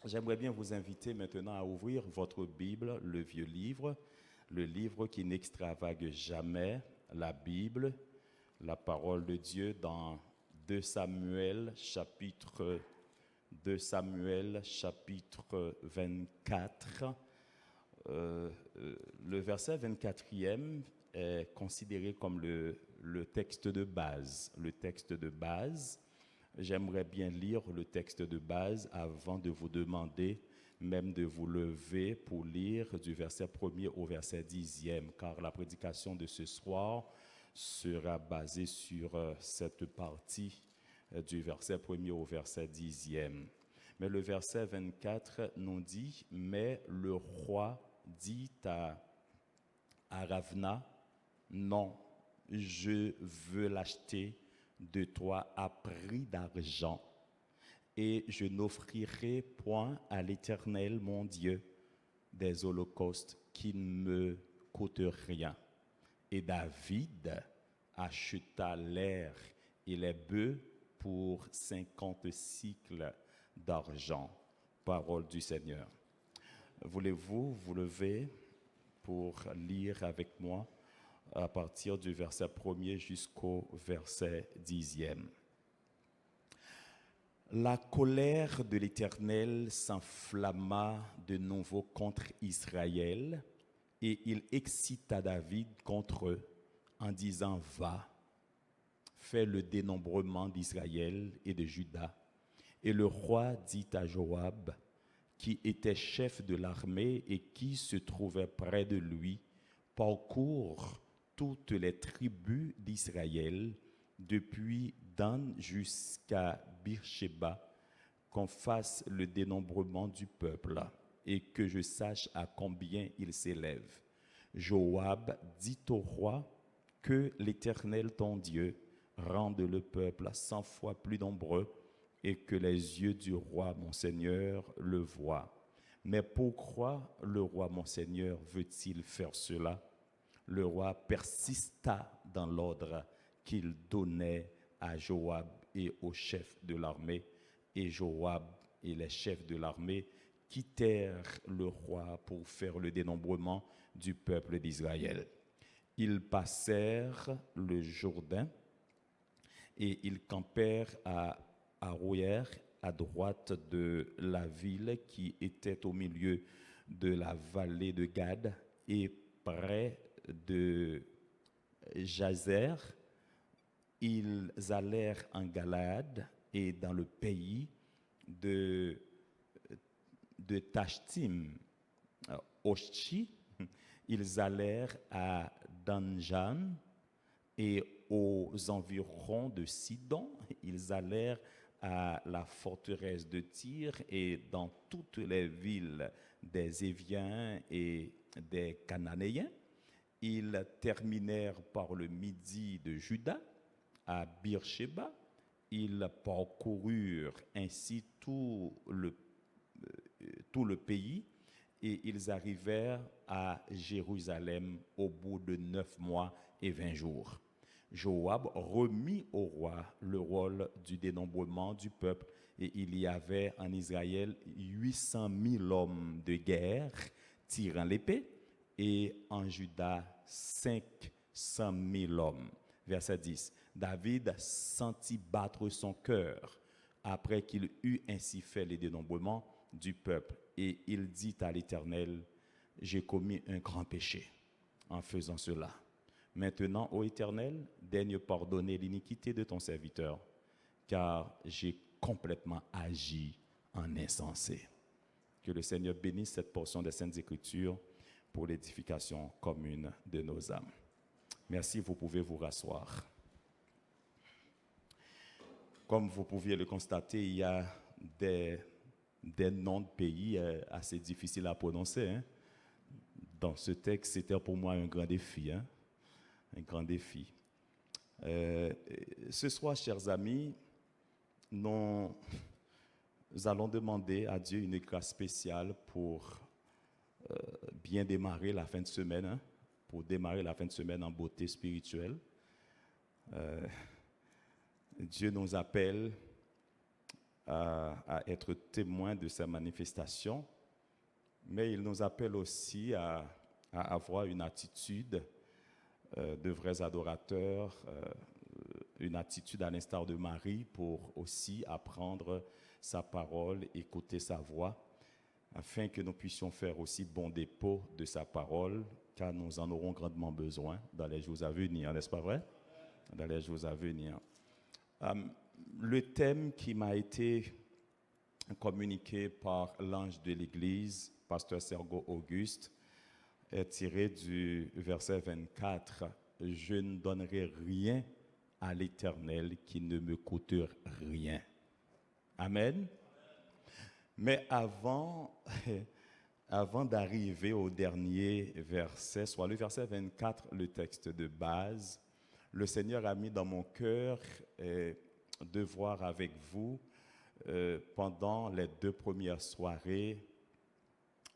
J'aimerais bien vous inviter maintenant à ouvrir votre Bible, le vieux livre, le livre qui n'extravague jamais, la Bible, la parole de Dieu dans 2 Samuel chapitre 24. Le verset 24e est considéré comme le texte de base. Le texte de base. J'aimerais bien lire le texte de base avant de vous demander même de vous lever pour lire du verset 1er au verset 10e, car la prédication de ce soir sera basée sur cette partie du verset 1er au verset 10e. Mais le verset 24 nous dit, « Mais le roi dit à Ravna, non, je veux l'acheter de toi à prix d'argent, et je n'offrirai point à l'Éternel mon Dieu des holocaustes qui ne me coûtent rien. » Et David acheta l'aire et les bœufs pour 50 cycles d'argent. Parole du Seigneur. Voulez-vous vous lever pour lire avec moi à partir du verset 1er jusqu'au verset 10e. La colère de l'Éternel s'enflamma de nouveau contre Israël, et il excita David contre eux en disant, « Va, fais le dénombrement d'Israël et de Juda. » Et le roi dit à Joab, qui était chef de l'armée et qui se trouvait près de lui, « Parcours toutes les tribus d'Israël, depuis Dan jusqu'à Beersheba, qu'on fasse le dénombrement du peuple et que je sache à combien il s'élève. » Joab dit au roi, « Que l'Éternel ton Dieu rende le peuple 100 fois plus nombreux et que les yeux du roi mon Seigneur le voient. Mais pourquoi le roi mon Seigneur veut-il faire cela? » Le roi persista dans l'ordre qu'il donnait à Joab et aux chefs de l'armée. Et Joab et les chefs de l'armée quittèrent le roi pour faire le dénombrement du peuple d'Israël. Ils passèrent le Jourdain et ils campèrent à Aroër, à droite de la ville qui était au milieu de la vallée de Gad, et près de Jazer. Ils allèrent en Galaad et dans le pays de Tachtim, Oshti. Ils allèrent à Danjan et aux environs de Sidon. Ils allèrent à la forteresse de Tyr et dans toutes les villes des Éviens et des Cananéens. Ils terminèrent par le midi de Juda, à Beersheba. Ils parcoururent ainsi tout le pays et ils arrivèrent à Jérusalem au bout de 9 mois et 20 jours. Joab remit au roi le rôle du dénombrement du peuple, et il y avait en Israël 800 000 hommes de guerre tirant l'épée, et en Juda 500 000 hommes. Verset 10. David sentit battre son cœur après qu'il eut ainsi fait les dénombrements du peuple, et il dit à l'Éternel, « J'ai commis un grand péché en faisant cela. Maintenant, ô Éternel, daigne pardonner l'iniquité de ton serviteur, car j'ai complètement agi en insensé. » Que le Seigneur bénisse cette portion des Saintes Écritures pour l'édification commune de nos âmes. Merci, vous pouvez vous rasseoir. Comme vous pouviez le constater, il y a des noms de pays assez difficiles à prononcer. Hein. Dans ce texte, c'était pour moi un grand défi. Hein. Un grand défi. Ce soir, chers amis, nous allons demander à Dieu une grâce spéciale pour bien démarrer la fin de semaine, hein, pour démarrer la fin de semaine en beauté spirituelle. Dieu nous appelle à être témoins de ces manifestations, mais il nous appelle aussi à avoir une attitude de vrais adorateurs, une attitude à l'instar de Marie pour aussi apprendre sa parole, écouter sa voix, afin que nous puissions faire aussi bon dépôt de sa parole, car nous en aurons grandement besoin dans les jours à venir, n'est-ce pas vrai? Dans les jours à venir. Le thème qui m'a été communiqué par l'ange de l'Église, pasteur Sergo Auguste, est tiré du verset 24. « Je ne donnerai rien à l'Éternel qui ne me coûte rien. » Amen. Mais avant d'arriver au dernier verset, soit le verset 24, le texte de base, le Seigneur a mis dans mon cœur de voir avec vous pendant les 2 premières soirées,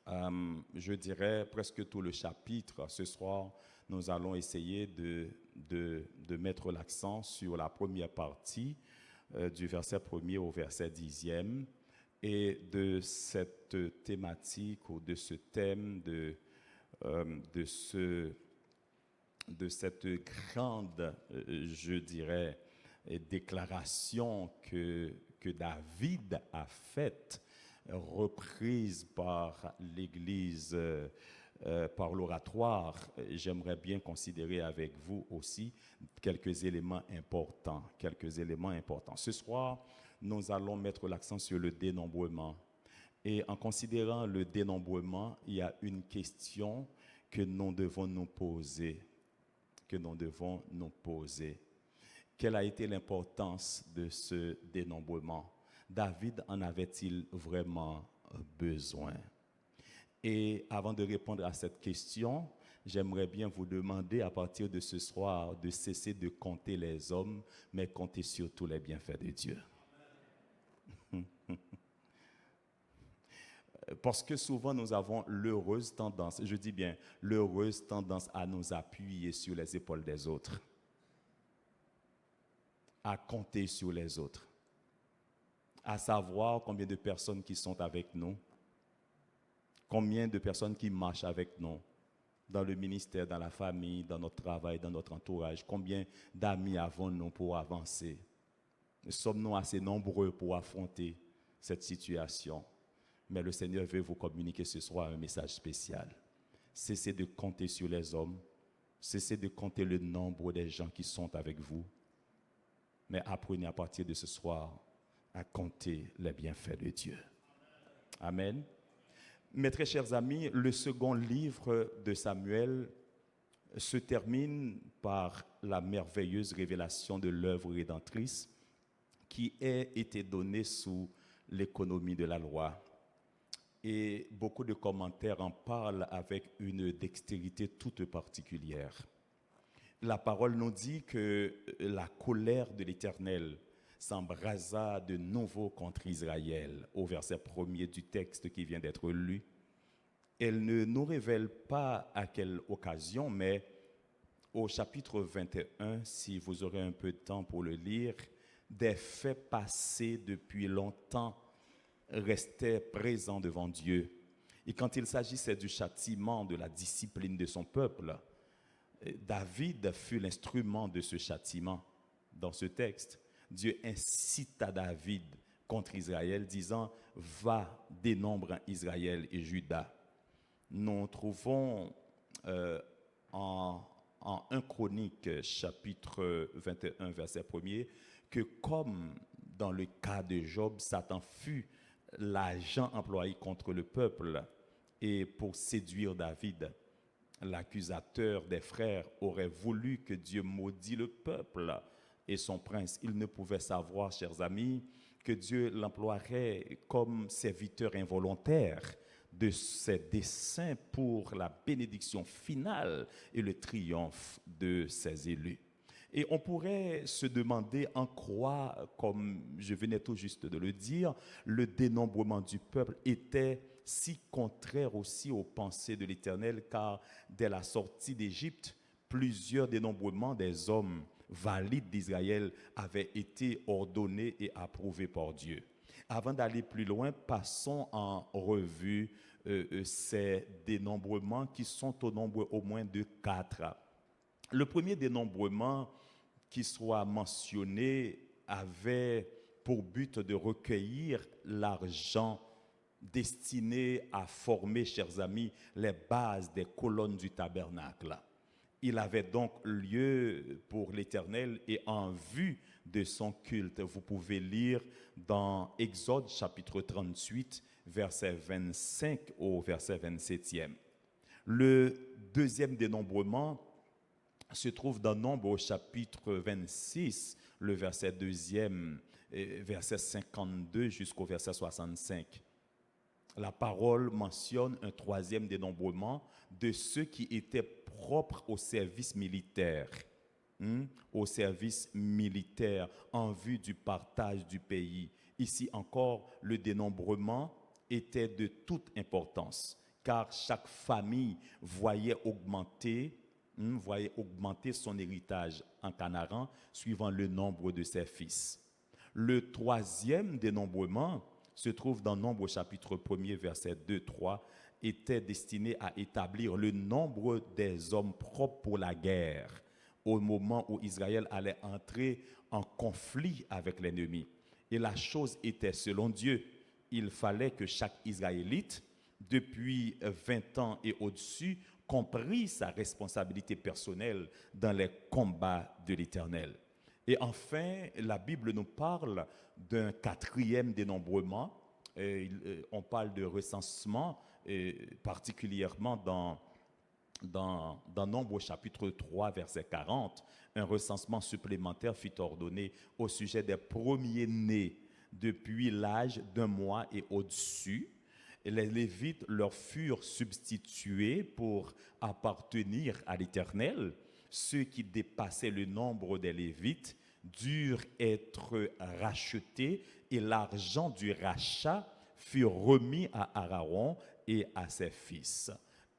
je dirais presque tout le chapitre. Ce soir, nous allons essayer de mettre l'accent sur la première partie du verset 1er au verset 10e et de cette thématique ou de ce thème, de cette grande, je dirais, déclaration que David a faite, reprise par l'Église, par l'oratoire. J'aimerais bien considérer avec vous aussi quelques éléments importants. Ce soir, nous allons mettre l'accent sur le dénombrement. Et en considérant le dénombrement, il y a une question que nous devons nous poser. Quelle a été l'importance de ce dénombrement? David en avait-il vraiment besoin? Et avant de répondre à cette question, j'aimerais bien vous demander à partir de ce soir de cesser de compter les hommes, mais compter surtout les bienfaits de Dieu. Parce que souvent nous avons l'heureuse tendance, je dis bien l'heureuse tendance à nous appuyer sur les épaules des autres, à compter sur les autres, à savoir combien de personnes qui sont avec nous, combien de personnes qui marchent avec nous dans le ministère, dans la famille, dans notre travail, dans notre entourage, combien d'amis avons-nous pour avancer? Sommes-nous assez nombreux pour affronter cette situation? Mais le Seigneur veut vous communiquer ce soir un message spécial. Cessez de compter sur les hommes, cessez de compter le nombre des gens qui sont avec vous, mais apprenez à partir de ce soir à compter les bienfaits de Dieu. Amen. Mes très chers amis, le second livre de Samuel se termine par la merveilleuse révélation de l'œuvre rédemptrice qui a été donnée sous l'économie de la loi. Et beaucoup de commentaires en parlent avec une dextérité toute particulière. La parole nous dit que la colère de l'Éternel s'embrasa de nouveau contre Israël, au verset 1er du texte qui vient d'être lu. Elle ne nous révèle pas à quelle occasion, mais au chapitre 21, si vous aurez un peu de temps pour le lire, des faits passés depuis longtemps restait présent devant Dieu. Et quand il s'agissait du châtiment, de la discipline de son peuple, David fut l'instrument de ce châtiment. Dans ce texte, Dieu incita David contre Israël, disant « Va, dénombre Israël et Juda ». Nous trouvons en 1 Chronique, chapitre 21, verset 1er, que comme dans le cas de Job, Satan fut l'agent employé contre le peuple et pour séduire David, l'accusateur des frères aurait voulu que Dieu maudit le peuple et son prince. Il ne pouvait savoir, chers amis, que Dieu l'emploierait comme serviteur involontaire de ses desseins pour la bénédiction finale et le triomphe de ses élus. Et on pourrait se demander en quoi, comme je venais tout juste de le dire, le dénombrement du peuple était si contraire aussi aux pensées de l'Éternel, car dès la sortie d'Égypte, plusieurs dénombrements des hommes valides d'Israël avaient été ordonnés et approuvés par Dieu. Avant d'aller plus loin, passons en revue ces dénombrements qui sont au nombre au moins de 4. Le premier dénombrement qui soit mentionné avait pour but de recueillir l'argent destiné à former, chers amis, les bases des colonnes du tabernacle. Il avait donc lieu pour l'Éternel et en vue de son culte. Vous pouvez lire dans Exode chapitre 38, verset 25 au verset 27e. Le deuxième dénombrement se trouve dans Nombre au chapitre 26, le verset 2e, verset 52 jusqu'au verset 65. La parole mentionne un troisième dénombrement de ceux qui étaient propres au service militaire, au service militaire en vue du partage du pays. Ici encore, le dénombrement était de toute importance, car chaque famille voyait augmenter son héritage en Canaan suivant le nombre de ses fils. Le troisième dénombrement se trouve dans Nombre chapitre 1er, verset 2-3, était destiné à établir le nombre des hommes propres pour la guerre au moment où Israël allait entrer en conflit avec l'ennemi. Et la chose était, selon Dieu, il fallait que chaque Israélite, depuis 20 ans et au-dessus, comprit sa responsabilité personnelle dans les combats de l'Éternel. Et enfin, la Bible nous parle d'un quatrième dénombrement. On parle de recensement, particulièrement dans Nombre chapitre 3, verset 40. Un recensement supplémentaire fut ordonné au sujet des premiers-nés depuis l'âge d'1 mois et au-dessus. Les Lévites leur furent substitués pour appartenir à l'Éternel. Ceux qui dépassaient le nombre des Lévites durent être rachetés et l'argent du rachat fut remis à Aaron et à ses fils.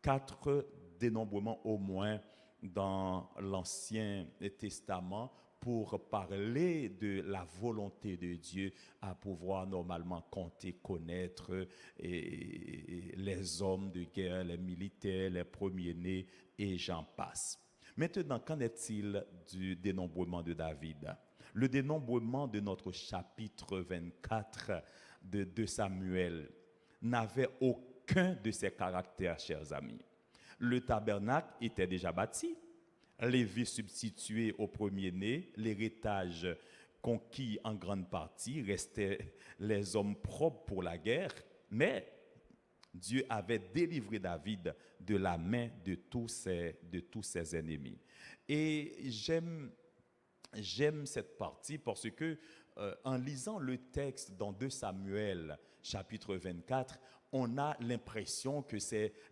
4 dénombrements au moins dans l'Ancien Testament pour parler de la volonté de Dieu à pouvoir normalement compter, connaître les hommes de guerre, les militaires, les premiers-nés et j'en passe. Maintenant, qu'en est-il du dénombrement de David? Le dénombrement de notre chapitre 24 de 2 Samuel n'avait aucun de ces caractères, chers amis. Le tabernacle était déjà bâti, Lévi substitué au premier-né, l'héritage conquis en grande partie, restaient les hommes propres pour la guerre, mais Dieu avait délivré David de la main de tous ses ennemis. Et j'aime cette partie parce que en lisant le texte dans 2 Samuel chapitre 24, on a l'impression que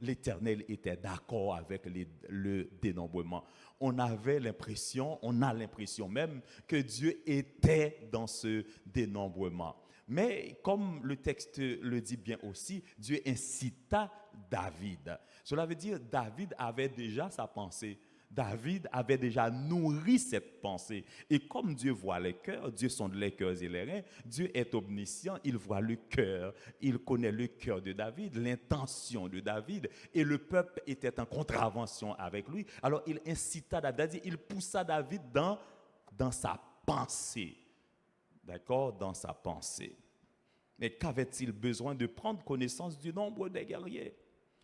l'Éternel était d'accord avec le dénombrement. On a l'impression même que Dieu était dans ce dénombrement. Mais comme le texte le dit bien aussi, Dieu incita David. Cela veut dire que David avait déjà sa pensée. David avait déjà nourri cette pensée. Et comme Dieu voit les cœurs, Dieu sonde les cœurs et les reins, Dieu est omniscient, il voit le cœur, il connaît le cœur de David, l'intention de David, et le peuple était en contravention avec lui. Alors il incita David, il poussa David dans sa pensée. D'accord? Dans sa pensée. Mais qu'avait-il besoin de prendre connaissance du nombre des guerriers?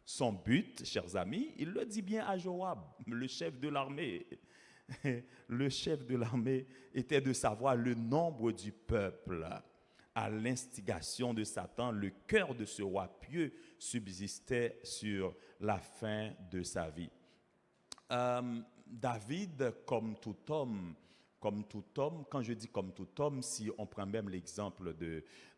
Son but, chers amis, il le dit bien à Joab, le chef de l'armée. Le chef de l'armée était de savoir le nombre du peuple. À l'instigation de Satan, le cœur de ce roi pieux subsistait sur la fin de sa vie. David, comme tout homme, quand je dis comme tout homme, si on prend même l'exemple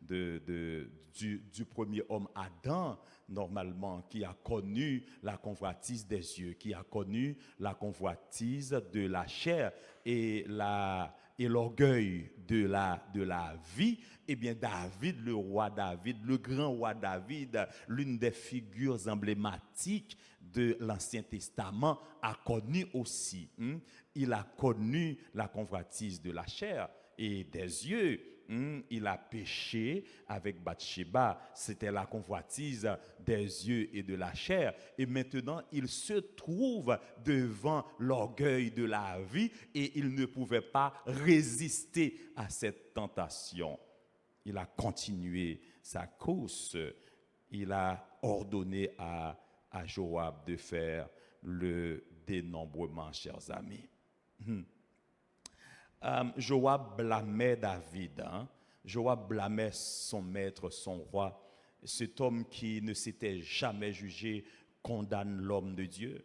du premier homme Adam, normalement, qui a connu la convoitise des yeux, qui a connu la convoitise de la chair et l'orgueil de la vie, eh bien David, le roi David, le grand roi David, l'une des figures emblématiques de l'Ancien Testament, a connu aussi. Il a connu la convoitise de la chair et des yeux. il a péché avec Bathsheba. C'était la convoitise des yeux et de la chair. Et maintenant, il se trouve devant l'orgueil de la vie et il ne pouvait pas résister à cette tentation. Il a continué sa course. Il a ordonné à Joab de faire le dénombrement, chers amis. Joab blâmait David. Joab blâmait son maître, son roi. Cet homme qui ne s'était jamais jugé condamne l'homme de Dieu.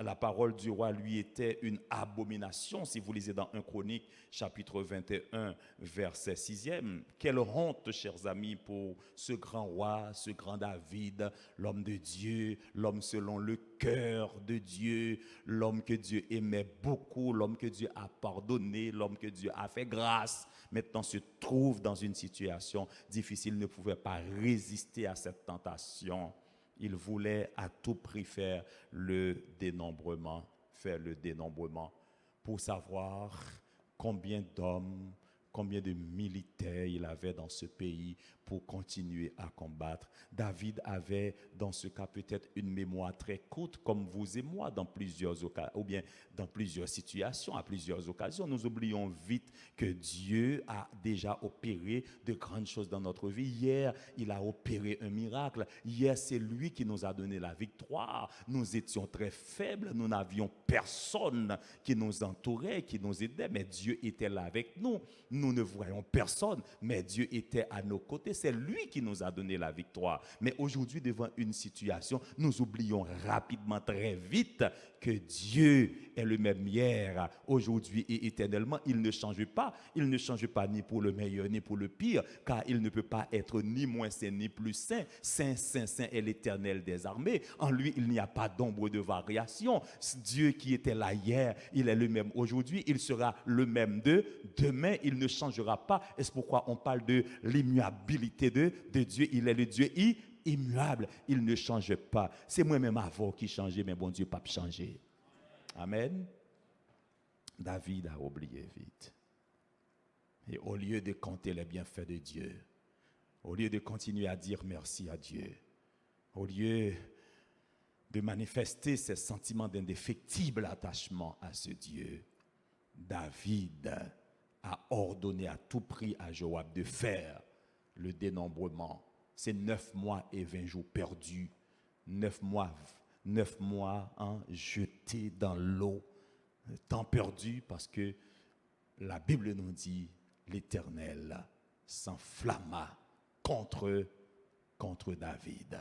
La parole du roi lui était une abomination. Si vous lisez dans 1 Chronique, chapitre 21, verset 6e. Quelle honte, chers amis, pour ce grand roi, ce grand David, l'homme de Dieu, l'homme selon le cœur de Dieu, l'homme que Dieu aimait beaucoup, l'homme que Dieu a pardonné, l'homme que Dieu a fait grâce. Maintenant se trouve dans une situation difficile, ne pouvait pas résister à cette tentation. Il voulait à tout prix faire le dénombrement pour savoir combien d'hommes, combien de militaires il avait dans ce pays pour continuer à combattre. David avait dans ce cas peut-être une mémoire très courte comme vous et moi dans plusieurs occasions, ou bien dans plusieurs situations, à plusieurs occasions. Nous oublions vite que Dieu a déjà opéré de grandes choses dans notre vie. Hier, il a opéré un miracle. Hier, c'est lui qui nous a donné la victoire. Nous étions très faibles, nous n'avions personne qui nous entourait, qui nous aidait, mais Dieu était là avec nous. Nous ne voyons personne, mais Dieu était à nos côtés. C'est lui qui nous a donné la victoire. Mais aujourd'hui, devant une situation, nous oublions rapidement, très vite, que Dieu est le même hier, aujourd'hui et éternellement. Il ne change pas. Il ne change pas ni pour le meilleur ni pour le pire, car il ne peut pas être ni moins saint ni plus saint. Saint, saint, saint est l'Éternel des armées. En lui, il n'y a pas d'ombre de variation. Dieu qui était là hier, il est le même aujourd'hui. Il sera le même demain. Il ne changera pas. Et c'est pourquoi on parle de l'immuabilité de Dieu. Il est le Dieu immuable. Il ne change pas. C'est moi-même avant qui changeais, mais bon Dieu pas changer. Amen. David a oublié vite. Et au lieu de compter les bienfaits de Dieu, au lieu de continuer à dire merci à Dieu, au lieu de manifester ses sentiments d'indéfectible attachement à ce Dieu, David a ordonné à tout prix à Joab de faire le dénombrement. C'est 9 mois et 20 jours perdus. 9 mois jetés dans l'eau. Temps perdu parce que la Bible nous dit l'Éternel s'enflamma contre David.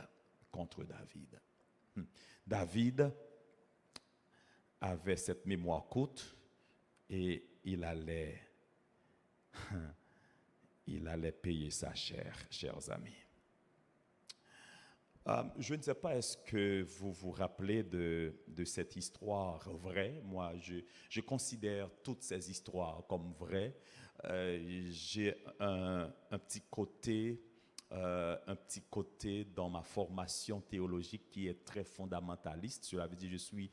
Contre David. David avait cette mémoire courte et il allait payer sa chair, chers amis. Je ne sais pas, est-ce que vous vous rappelez de cette histoire vraie? Moi, je considère toutes ces histoires comme vraies. J'ai un petit côté dans ma formation théologique qui est très fondamentaliste. Cela veut dire que je suis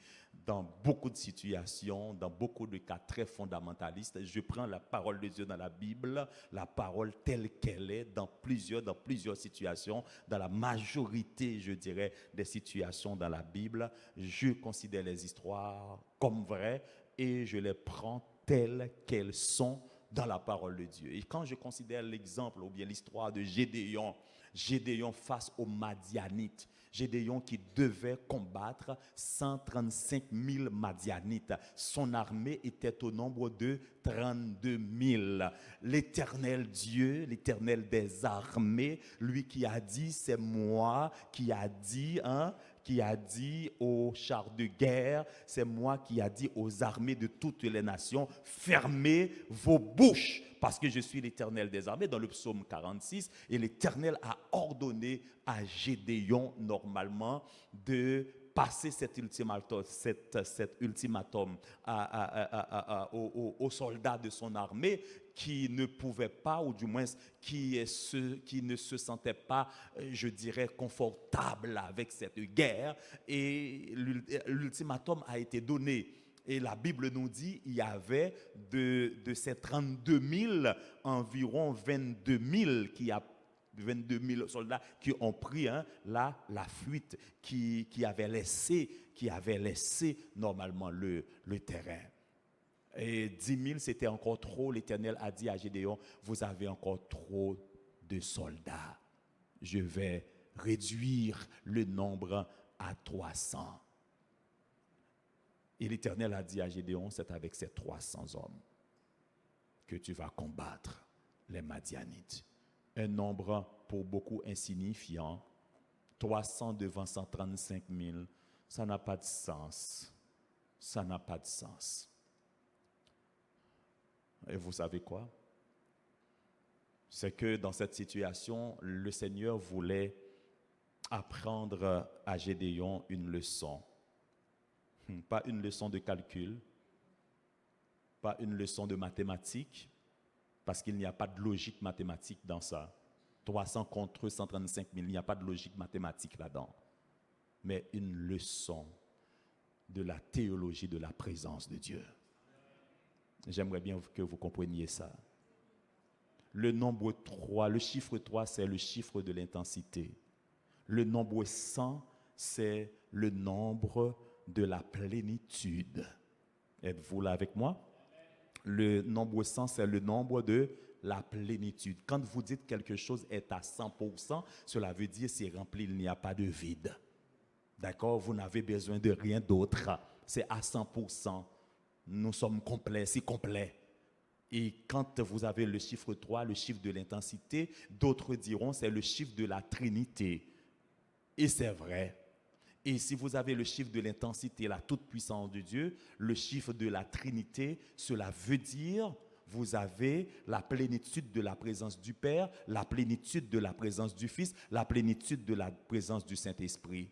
dans beaucoup de situations, dans beaucoup de cas très fondamentalistes. Je prends la parole de Dieu dans la Bible, la parole telle qu'elle est dans plusieurs situations, dans la majorité, je dirais, des situations dans la Bible. Je considère les histoires comme vraies et je les prends telles qu'elles sont dans la parole de Dieu. Et quand je considère l'exemple ou bien l'histoire de Gédéon face aux Madianites, Gédéon qui devait combattre 135 000 Madianites. Son armée était au nombre de 32 000. L'Éternel Dieu, l'Éternel des armées, lui qui a dit, c'est moi qui a dit, aux chars de guerre, c'est moi qui a dit aux armées de toutes les nations, fermez vos bouches, parce que je suis l'Éternel des armées, dans le psaume 46, et l'Éternel a ordonné à Gédéon, normalement, de passer cet ultimatum aux soldats de son armée qui ne pouvaient pas, ou du moins qui ne se sentaient pas, je dirais, confortables avec cette guerre. Et l'ultimatum a été donné Et la Bible nous dit il y avait de ces 32 000, environ 22 000 soldats qui ont pris la fuite, qui avaient laissé normalement le terrain. Et 10 000, c'était encore trop. L'Éternel a dit à Gédéon, vous avez encore trop de soldats. Je vais réduire le nombre à 300. Et l'Éternel a dit à Gédéon, c'est avec ces 300 hommes que tu vas combattre les Madianites. Un nombre pour beaucoup insignifiant, 300 devant 135 000, ça n'a pas de sens. Ça n'a pas de sens. Et vous savez quoi? C'est que dans cette situation, le Seigneur voulait apprendre à Gédéon une leçon. Pas une leçon de calcul, pas une leçon de mathématiques, parce qu'il n'y a pas de logique mathématique dans ça. 300 contre 135 000, il n'y a pas de logique mathématique là-dedans. Mais une leçon de la théologie de la présence de Dieu. J'aimerais bien que vous compreniez ça. Le nombre 3, le chiffre 3, c'est le chiffre de l'intensité. Le nombre 100, c'est le nombre de la plénitude. Êtes-vous là avec moi? Le nombre 100, c'est le nombre de la plénitude. Quand vous dites quelque chose est à 100%, cela veut dire c'est rempli, il n'y a pas de vide. D'accord? Vous n'avez besoin de rien d'autre. C'est à 100%. Nous sommes complets, c'est complet. Et quand vous avez le chiffre 3, le chiffre de l'intensité, d'autres diront c'est le chiffre de la Trinité. Et c'est vrai. Et si vous avez le chiffre de l'intensité, la toute-puissance de Dieu, le chiffre de la Trinité, cela veut dire vous avez la plénitude de la présence du Père, la plénitude de la présence du Fils, la plénitude de la présence du Saint-Esprit.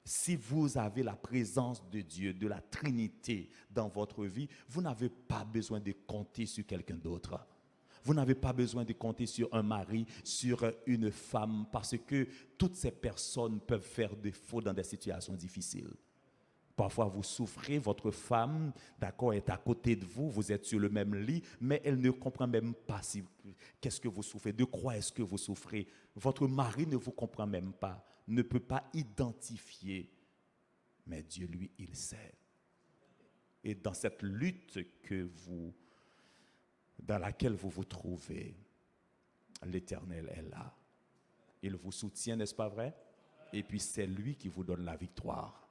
Si vous avez la présence de Dieu, de la Trinité dans votre vie, vous n'avez pas besoin de compter sur quelqu'un d'autre. Vous n'avez pas besoin de compter sur un mari, sur une femme, parce que toutes ces personnes peuvent faire défaut dans des situations difficiles. Parfois, vous souffrez, votre femme, d'accord, est à côté de vous, vous êtes sur le même lit, mais elle ne comprend même pas qu'est-ce que vous souffrez, de quoi est-ce que vous souffrez. Votre mari ne vous comprend même pas, ne peut pas identifier, mais Dieu, lui, il sait. Et dans cette lutte dans laquelle vous vous trouvez, l'Éternel est là. Il vous soutient, n'est-ce pas vrai? Et puis c'est lui qui vous donne la victoire.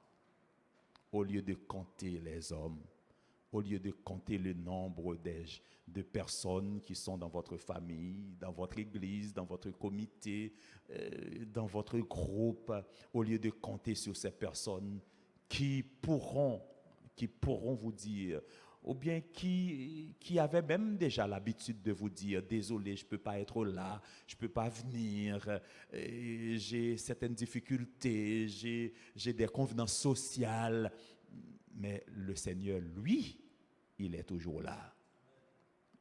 Au lieu de compter les hommes, au lieu de compter le nombre de personnes qui sont dans votre famille, dans votre église, dans votre comité, dans votre groupe, au lieu de compter sur ces personnes qui pourront vous dire, ou bien qui avaient même déjà l'habitude de vous dire, désolé, je ne peux pas être là, je ne peux pas venir, j'ai certaines difficultés, j'ai des convenances sociales, mais le Seigneur, lui, il est toujours là.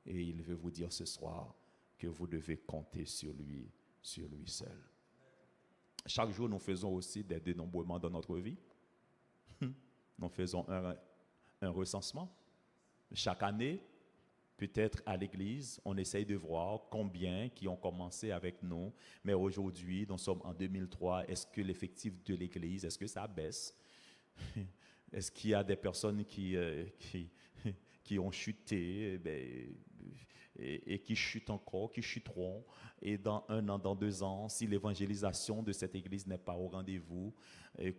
Et il veut vous dire ce soir que vous devez compter sur lui seul. Chaque jour, nous faisons aussi des dénombrements dans notre vie. Nous faisons un recensement. Chaque année, peut-être à l'église, on essaye de voir combien qui ont commencé avec nous. Mais aujourd'hui, nous sommes en 2003. Est-ce que l'effectif de l'église, est-ce que ça baisse? Est-ce qu'il y a des personnes qui ont chuté et qui chutent encore, qui chuteront? Et dans 1 an, dans 2 ans, si l'évangélisation de cette église n'est pas au rendez-vous,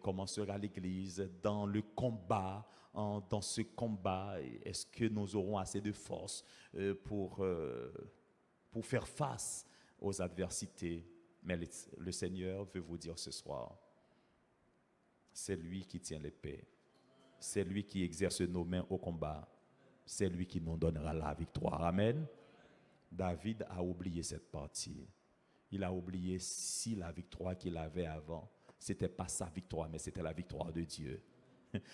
comment sera l'église dans le combat? Dans ce combat, est-ce que nous aurons assez de force pour faire face aux adversités? Mais le Seigneur veut vous dire ce soir, c'est lui qui tient l'épée. C'est lui qui exerce nos mains au combat. C'est lui qui nous donnera la victoire. Amen. David a oublié cette partie. Il a oublié si la victoire qu'il avait avant, ce n'était pas sa victoire, mais c'était la victoire de Dieu.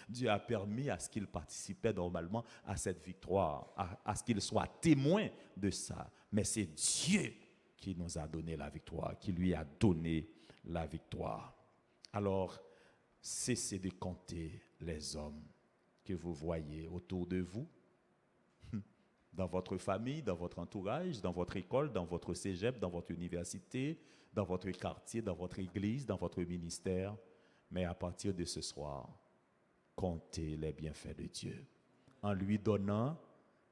Dieu a permis à ce qu'il participait normalement à cette victoire, à ce qu'il soit témoin de ça. Mais c'est Dieu qui nous a donné la victoire, qui lui a donné la victoire. Alors, cessez de compter les hommes que vous voyez autour de vous, dans votre famille, dans votre entourage, dans votre école, dans votre cégep, dans votre université, dans votre quartier, dans votre église, dans votre ministère. Mais à partir de ce soir, comptez les bienfaits de Dieu en lui donnant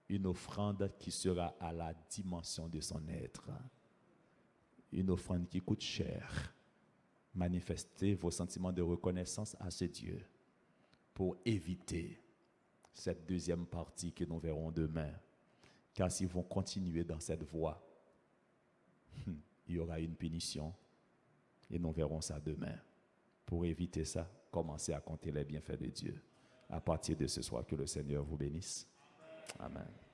une offrande qui sera à la dimension de son être. Une offrande qui coûte cher. Manifestez vos sentiments de reconnaissance à ce Dieu pour éviter cette deuxième partie que nous verrons demain. Car s'ils vont continuer dans cette voie, il y aura une punition et nous verrons ça demain. Pour éviter ça, commencez à compter les bienfaits de Dieu. À partir de ce soir, que le Seigneur vous bénisse. Amen.